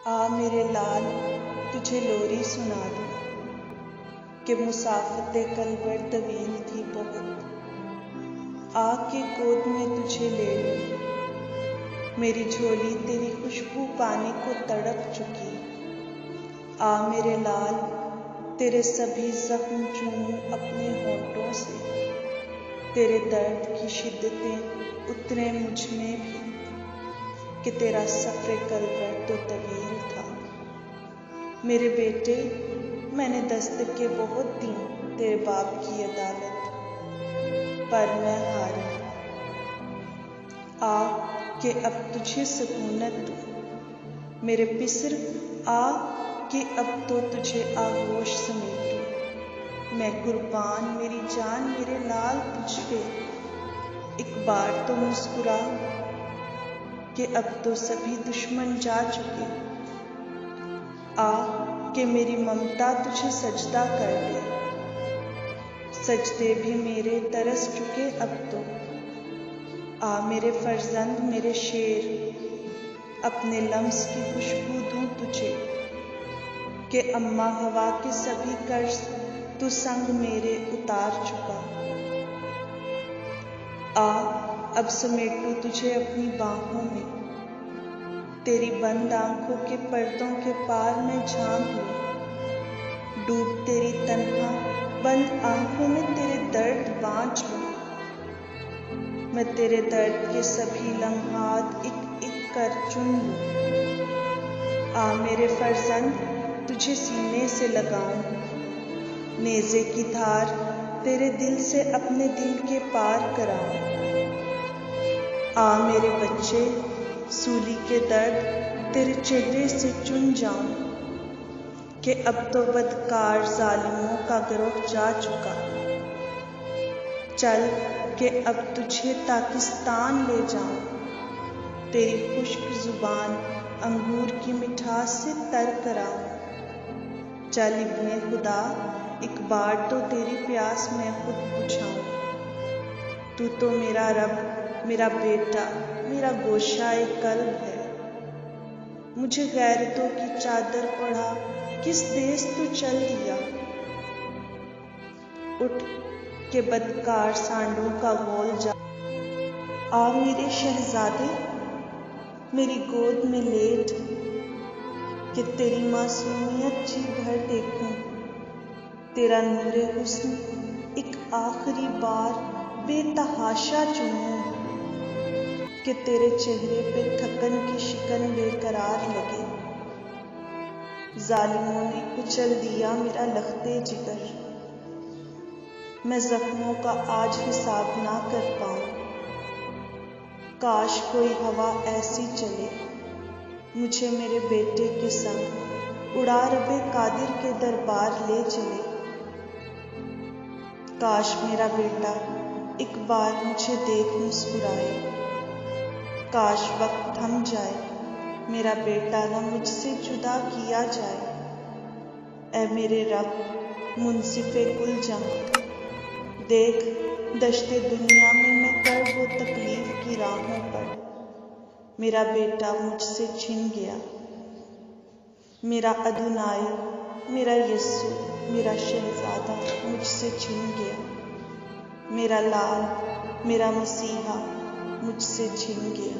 आ मेरे लाल तुझे लोरी सुना दूं कि मुसाफते कलवर तवील थी बहुत। आके गोद में तुझे ले लूं, मेरी झोली तेरी खुशबू पाने को तड़प चुकी। आ मेरे लाल तेरे सभी जख्म चूमूं अपने होंठों से, तेरे दर्द की शिद्दतें उतरे मुझ में भी कि तेरा सफ़र कलवर तो तवील था। मेरे बेटे मैंने दस्तकें बहुत दी तेरे बाप की अदालत, पर मैं हारी। आ कि अब तुझे सकूनत दूं, मेरे पिसर आ कि अब तो तुझे आगोश समेटूं। मैं कुर्बान मेरी जान मेरे लाल तुझ पे, एक बार तो मुस्कुरा कि अब तो सभी दुश्मन जा चुके। आ कि मेरी ममता तुझे सजदा कर दे, सजदे भी मेरे तरस चुके अब तो। आ मेरे फर्जंद मेरे शेर, अपने लम्स की खुशबू दूं तुझे कि अम्मा हवा के सभी कर्ज तू संग मेरे उतार चुका। आ अब समेटूं तुझे अपनी बाहों में, तेरी बंद आंखों के पर्दों के पार मैं झांक लूं, डूब तेरी तन्हा बंद आंखों में तेरे दर्द बांच लूं। मैं तेरे दर्द के सभी लम्हात एक एक कर चुन लूं। आ मेरे फर्जंद तुझे सीने से लगाऊं, नेज़े की धार तेरे दिल से अपने दिल के पार कराऊं। आ मेरे बच्चे सूली के दर्द तेरे चेहरे से चुन जाऊं कि अब तो बदकार जालिमों का गिरोह जा चुका। चल कि अब तुझे ताकिस्तान ले जाऊं, तेरी खुश्क जुबान अंगूर की मिठास से तर कराऊं। चल इब्ने खुदा एक बार तो तेरी प्यास मैं खुद बुझाऊं। तू तो मेरा रब मेरा बेटा मेरा गोशा एक कल्ब है, मुझे गैरतों की चादर ओढ़ा किस देश तू चल दिया। उठ के बदकार सांडों का गोल जा। आ मेरे शहजादे मेरी गोद में लेट कि तेरी मासूमियत जी भर देखूं, तेरा नूरे हुस्न एक आखिरी बार बेतहाशा चूमूं कि तेरे चेहरे पे थकन की शिकन बेकरार लगे। जालिमों ने कुचल दिया मेरा लख्ते जिगर, मैं जख्मों का आज हिसाब ना कर पाऊं। काश कोई हवा ऐसी चले मुझे मेरे बेटे के संग उड़ा रबे कादिर के दरबार ले चले। काश मेरा बेटा एक बार मुझे देख मुस्कुराए, काश वक्त थम जाए मेरा बेटा न मुझसे जुदा किया जाए। ऐ मेरे रब मुंसिफ़े कुल जहां, देख दश्ते दुनिया में मैं कर वो तकलीफ की राहों पर, मेरा बेटा मुझसे छिन गया। मेरा अदुनाई मेरा यस्सु मेरा शहजादा मुझसे छिन गया, मेरा लाल मेरा मसीहा मुझसे छिन गया।